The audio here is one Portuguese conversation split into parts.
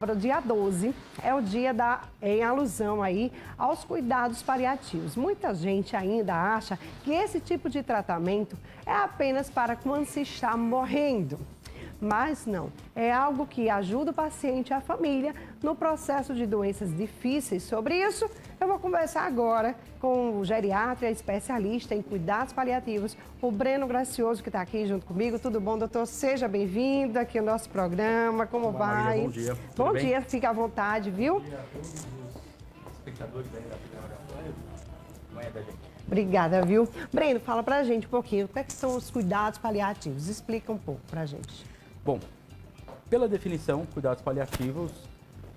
Para o dia 12 é o dia em alusão aí aos cuidados paliativos. Muita gente ainda acha que esse tipo de tratamento é apenas para quando se está morrendo. Mas não, é algo que ajuda o paciente e a família no processo de doenças difíceis. Sobre isso, eu vou conversar agora com o geriatra especialista em cuidados paliativos, o Breno Gracioso, que está aqui junto comigo. Tudo bom, doutor? Seja bem-vindo aqui ao nosso programa. Como vai? Marília, bom dia. Bom dia, fica à vontade, viu? Bom dia a todos os espectadores da Manhã da Gente. Obrigada, viu? Breno, fala pra gente um pouquinho, o que são os cuidados paliativos? Explica um pouco pra gente. Bom, pela definição, cuidados paliativos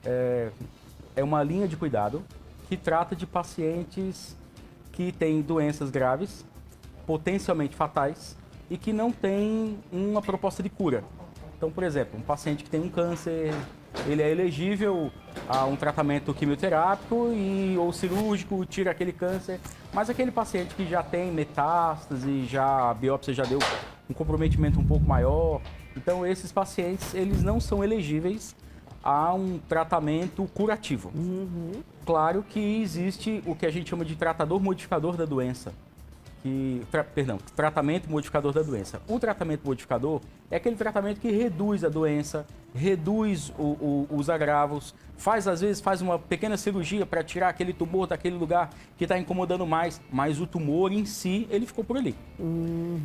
é uma linha de cuidado que trata de pacientes que têm doenças graves, potencialmente fatais e que não têm uma proposta de cura. Então, por exemplo, um paciente que tem um câncer, ele é elegível a um tratamento quimioterápico ou cirúrgico, tira aquele câncer, mas aquele paciente que já tem metástase, a biópsia já deu um comprometimento um pouco maior. Então, esses pacientes, eles não são elegíveis a um tratamento curativo. Claro que existe o que a gente chama de tratador modificador da doença. Tratamento modificador da doença. O tratamento modificador é aquele tratamento que reduz a doença, reduz os agravos, às vezes faz uma pequena cirurgia para tirar aquele tumor daquele lugar que está incomodando mais, mas o tumor em si, ele ficou por ali.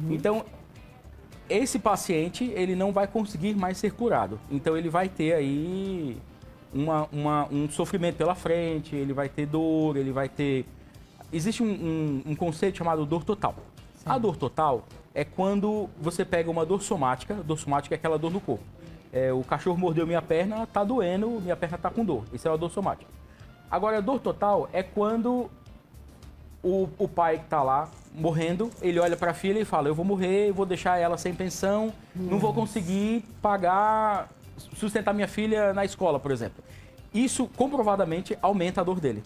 Então, esse paciente, ele não vai conseguir mais ser curado. Então, ele vai ter aí um sofrimento pela frente, ele vai ter dor, ele vai ter... Existe um conceito chamado dor total. Sim. A dor total é quando você pega uma dor somática é aquela dor no corpo. O cachorro mordeu minha perna, tá doendo, minha perna tá com dor. Isso é uma dor somática. Agora, a dor total é quando o pai que tá lá morrendo, ele olha para a filha e fala: eu vou morrer, eu vou deixar ela sem pensão, não vou conseguir sustentar minha filha na escola, por exemplo. Isso comprovadamente aumenta a dor dele.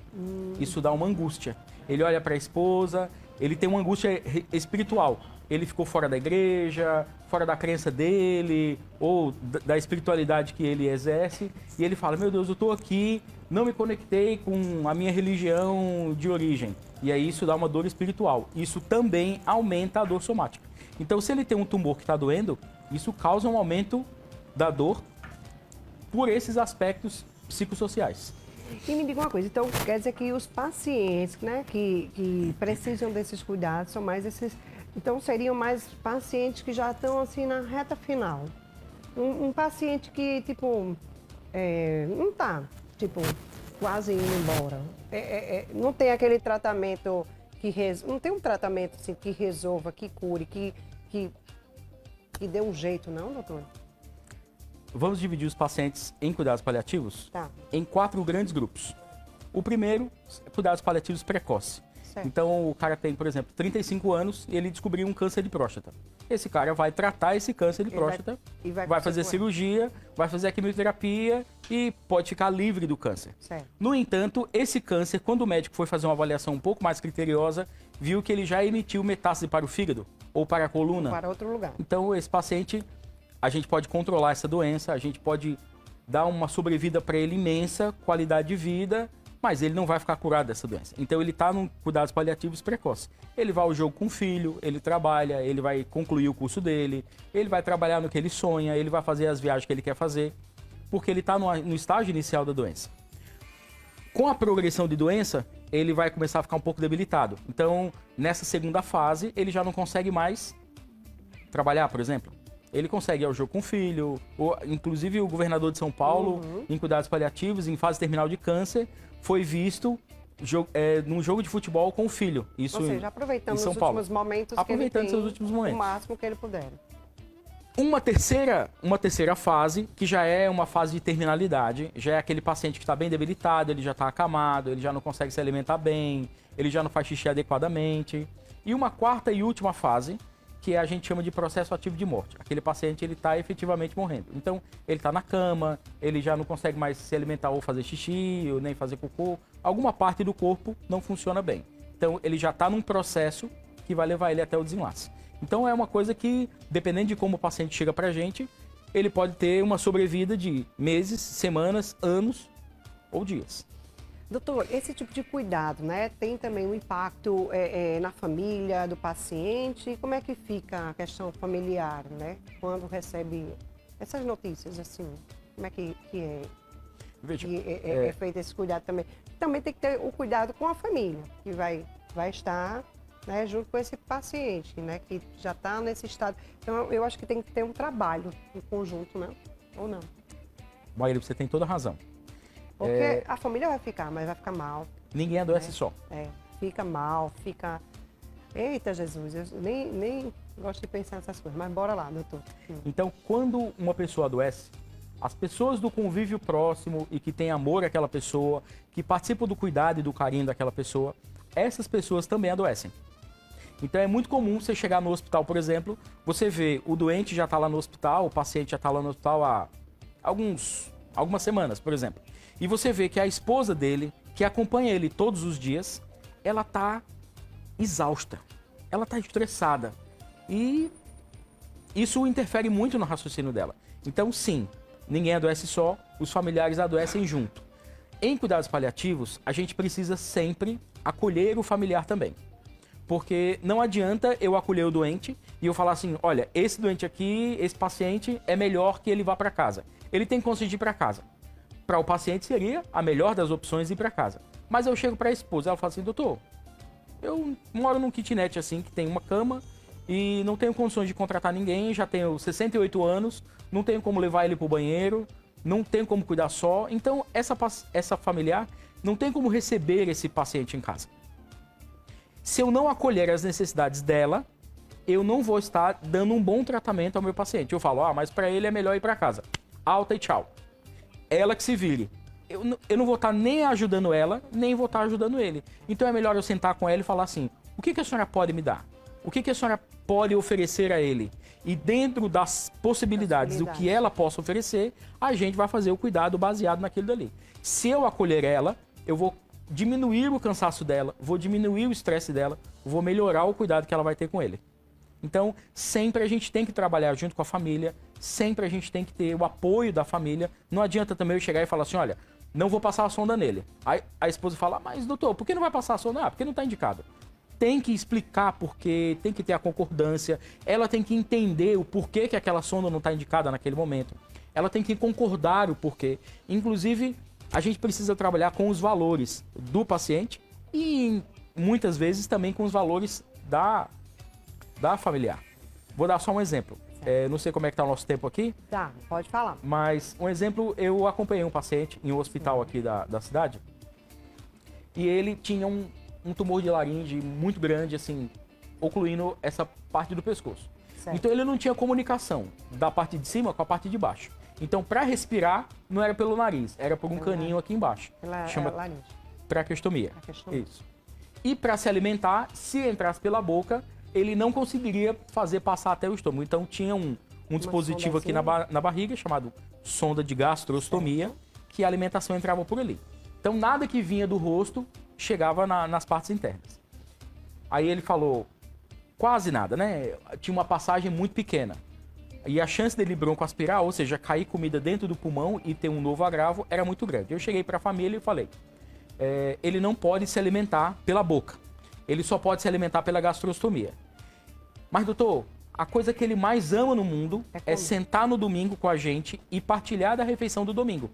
Isso dá uma angústia. Ele olha para a esposa, ele tem uma angústia espiritual. Ele ficou fora da igreja, fora da crença dele, ou da espiritualidade que ele exerce, e ele fala: meu Deus, eu estou aqui, não me conectei com a minha religião de origem. E aí isso dá uma dor espiritual. Isso também aumenta a dor somática. Então, se ele tem um tumor que está doendo, isso causa um aumento da dor por esses aspectos psicossociais. E me diga uma coisa, então quer dizer que os pacientes, né, que precisam desses cuidados são mais esses... Então seriam mais pacientes que já estão assim na reta final. Um paciente que, tipo, não está, tipo, quase indo embora. Não tem aquele tratamento não tem um tratamento assim, que resolva, que cure, que dê um jeito, não, doutor? Vamos dividir os pacientes em cuidados paliativos em 4 grandes grupos. O primeiro, cuidados paliativos precoces. Certo. Então, o cara tem, por exemplo, 35 anos e ele descobriu um câncer de próstata. Esse cara vai tratar esse câncer de próstata, vai fazer cirurgia, vai fazer a quimioterapia e pode ficar livre do câncer. Certo. No entanto, esse câncer, quando o médico foi fazer uma avaliação um pouco mais criteriosa, viu que ele já emitiu metástase para o fígado ou para a coluna. Ou para outro lugar. Então, esse paciente... A gente pode controlar essa doença, a gente pode dar uma sobrevida para ele imensa, qualidade de vida, mas ele não vai ficar curado dessa doença. Então ele está em cuidados paliativos precoces. Ele vai ao jogo com o filho, ele trabalha, ele vai concluir o curso dele, ele vai trabalhar no que ele sonha, ele vai fazer as viagens que ele quer fazer, porque ele está no estágio inicial da doença. Com a progressão de doença, ele vai começar a ficar um pouco debilitado. Então, nessa segunda fase, ele já não consegue mais trabalhar, por exemplo. Ele consegue ir ao jogo com o filho, inclusive o governador de São Paulo, em cuidados paliativos, em fase terminal de câncer, foi visto num jogo de futebol com o filho. Isso ou seja, aproveitando em São os Paulo. últimos momentos Aproveitando que ele seus tem, últimos momentos. o máximo que ele puder. Uma terceira fase, que já é uma fase de terminalidade, já é aquele paciente que está bem debilitado, ele já está acamado, ele já não consegue se alimentar bem, ele já não faz xixi adequadamente. E uma quarta e última fase, que a gente chama de processo ativo de morte. Aquele paciente, ele está efetivamente morrendo. Então, ele está na cama, ele já não consegue mais se alimentar ou fazer xixi, ou nem fazer cocô. Alguma parte do corpo não funciona bem. Então, ele já está num processo que vai levar ele até o desenlace. Então, é uma coisa que, dependendo de como o paciente chega para a gente, ele pode ter uma sobrevida de meses, semanas, anos ou dias. Doutor, esse tipo de cuidado, né, tem também um impacto na família do paciente? Como é que fica a questão familiar, né, quando recebe essas notícias, assim? Como é que Veja, é feito esse cuidado também? Também tem que ter o cuidado com a família, que vai estar, né, junto com esse paciente, né, que já está nesse estado. Então, eu acho que tem que ter um trabalho em conjunto, né? Ou não? Maíra, você tem toda a razão. Porque a família vai ficar, mas vai ficar mal. Ninguém adoece só. Fica mal, fica... Eita, Jesus, eu nem gosto de pensar nessas coisas, mas bora lá, doutor. Então, quando uma pessoa adoece, as pessoas do convívio próximo e que têm amor àquela pessoa, que participam do cuidado e do carinho daquela pessoa, essas pessoas também adoecem. Então é muito comum você chegar no hospital, por exemplo, você vê o doente já está lá no hospital, o paciente já está lá no hospital há algumas semanas, por exemplo. E você vê que a esposa dele, que acompanha ele todos os dias, ela está exausta, ela está estressada. E isso interfere muito no raciocínio dela. Então, sim, ninguém adoece só, os familiares adoecem junto. Em cuidados paliativos, a gente precisa sempre acolher o familiar também. Porque não adianta eu acolher o doente e eu falar assim, olha, esse doente aqui, esse paciente, é melhor que ele vá para casa. Ele tem condições de ir para casa. Para o paciente seria a melhor das opções ir para casa. Mas eu chego para a esposa, ela fala assim, doutor, eu moro num kitnet assim, que tem uma cama e não tenho condições de contratar ninguém, já tenho 68 anos, não tenho como levar ele para o banheiro, não tenho como cuidar só. Então, essa familiar não tem como receber esse paciente em casa. Se eu não acolher as necessidades dela, eu não vou estar dando um bom tratamento ao meu paciente. Eu falo, mas para ele é melhor ir para casa. Alta e tchau. Ela que se vire. Eu não vou estar nem ajudando ela, nem vou estar ajudando ele. Então é melhor eu sentar com ela e falar assim, o que a senhora pode me dar? O que a senhora pode oferecer a ele? E dentro das possibilidades do que ela possa oferecer, a gente vai fazer o cuidado baseado naquilo dali. Se eu acolher ela, eu vou diminuir o cansaço dela, vou diminuir o estresse dela, vou melhorar o cuidado que ela vai ter com ele. Então, sempre a gente tem que trabalhar junto com a família, sempre a gente tem que ter o apoio da família. Não adianta também eu chegar e falar assim, olha, não vou passar a sonda nele. Aí a esposa fala, mas doutor, por que não vai passar a sonda? Porque não está indicado. Tem que explicar porquê, tem que ter a concordância, ela tem que entender o porquê que aquela sonda não está indicada naquele momento. Ela tem que concordar o porquê. Inclusive, a gente precisa trabalhar com os valores do paciente e muitas vezes também com os valores da familiar. Vou dar só um exemplo. Não sei como é que está o nosso tempo aqui. Tá, pode falar. Mas um exemplo, eu acompanhei um paciente em um hospital aqui da cidade e ele tinha um tumor de laringe muito grande, assim, ocluindo essa parte do pescoço. Certo. Então ele não tinha comunicação da parte de cima com a parte de baixo. Então, para respirar, não era pelo nariz, era por um caninho aqui embaixo. Chama traqueostomia. Isso. E para se alimentar, se entrasse pela boca, ele não conseguiria fazer passar até o estômago. Então, tinha um dispositivo aqui na barriga, chamado sonda de gastrostomia, que a alimentação entrava por ali. Então, nada que vinha do rosto chegava nas partes internas. Aí ele falou, quase nada, né? Tinha uma passagem muito pequena. E a chance dele broncoaspirar, ou seja, cair comida dentro do pulmão e ter um novo agravo, era muito grande. Eu cheguei para a família e falei, ele não pode se alimentar pela boca. Ele só pode se alimentar pela gastrostomia. Mas, doutor, a coisa que ele mais ama no mundo é sentar no domingo com a gente e partilhar da refeição do domingo.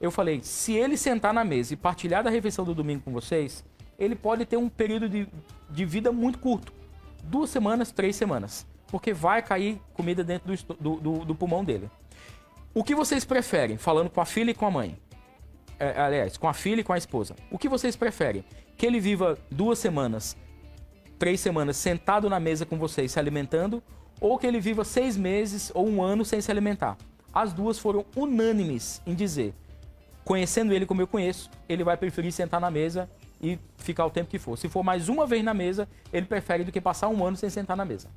Eu falei, se ele sentar na mesa e partilhar da refeição do domingo com vocês, ele pode ter um período de vida muito curto. 2 semanas, 3 semanas. Porque vai cair comida dentro do pulmão dele. O que vocês preferem? Falando com a filha e com a mãe. Aliás, com a filha e com a esposa. O que vocês preferem? Que ele viva 2 semanas, 3 semanas sentado na mesa com vocês se alimentando, ou que ele viva 6 meses ou 1 ano sem se alimentar? As duas foram unânimes em dizer, conhecendo ele como eu conheço, ele vai preferir sentar na mesa e ficar o tempo que for. Se for mais uma vez na mesa, ele prefere do que passar 1 ano sem sentar na mesa.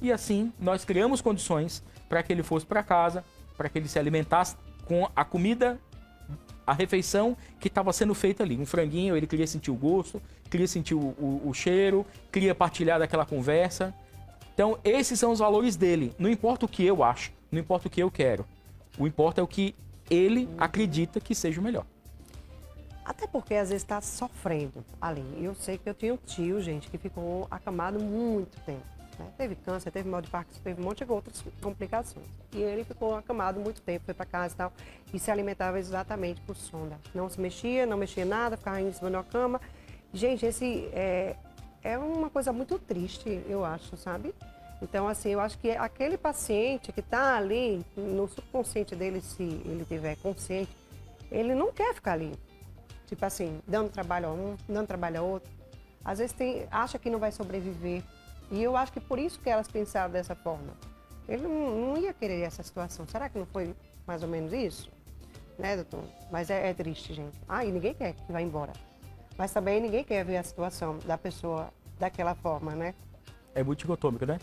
E assim, nós criamos condições para que ele fosse para casa, para que ele se alimentasse com a comida, a refeição que estava sendo feita ali. Um franguinho, ele queria sentir o gosto, queria sentir o cheiro, queria partilhar daquela conversa. Então, esses são os valores dele. Não importa o que eu acho, não importa o que eu quero. O importa é o que ele acredita que seja o melhor. Até porque às vezes está sofrendo ali. Eu sei que eu tinha um tio, gente, que ficou acamado muito tempo. Né? Teve câncer, teve mal de Parkinson, teve um monte de outras complicações. E ele ficou acamado muito tempo, foi para casa e tal, e se alimentava exatamente por sonda. Não se mexia, não mexia nada, ficava em cima da cama. Gente, esse é uma coisa muito triste, eu acho, sabe? Então, assim, eu acho que aquele paciente que está ali, no subconsciente dele, se ele tiver consciente, ele não quer ficar ali. Tipo assim, dando trabalho a um, dando trabalho a outro. Às vezes acha que não vai sobreviver. E eu acho que por isso que elas pensaram dessa forma. Ele não ia querer essa situação. Será que não foi mais ou menos isso? Né, doutor? Mas é triste, gente. E ninguém quer que vá embora. Mas também ninguém quer ver a situação da pessoa daquela forma, né? É muito dicotômico, né?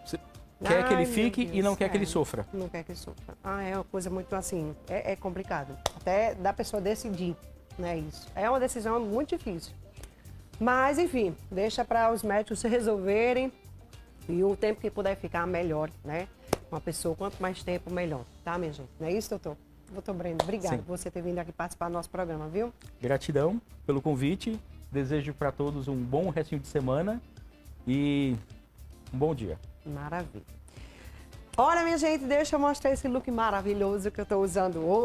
Você quer que ele fique e não quer que ele sofra. Não quer que ele sofra. É uma coisa muito assim, é complicado. Até da pessoa decidir, né, isso. É uma decisão muito difícil. Mas, enfim, deixa para os médicos se resolverem e o tempo que puder ficar, melhor, né? Uma pessoa, quanto mais tempo, melhor. Tá, minha gente? Não é isso, doutor? Doutor Breno, obrigado por você ter vindo aqui participar do nosso programa, viu? Gratidão pelo convite. Desejo para todos um bom restinho de semana e um bom dia. Maravilha. Olha, minha gente, deixa eu mostrar esse look maravilhoso que eu estou usando hoje.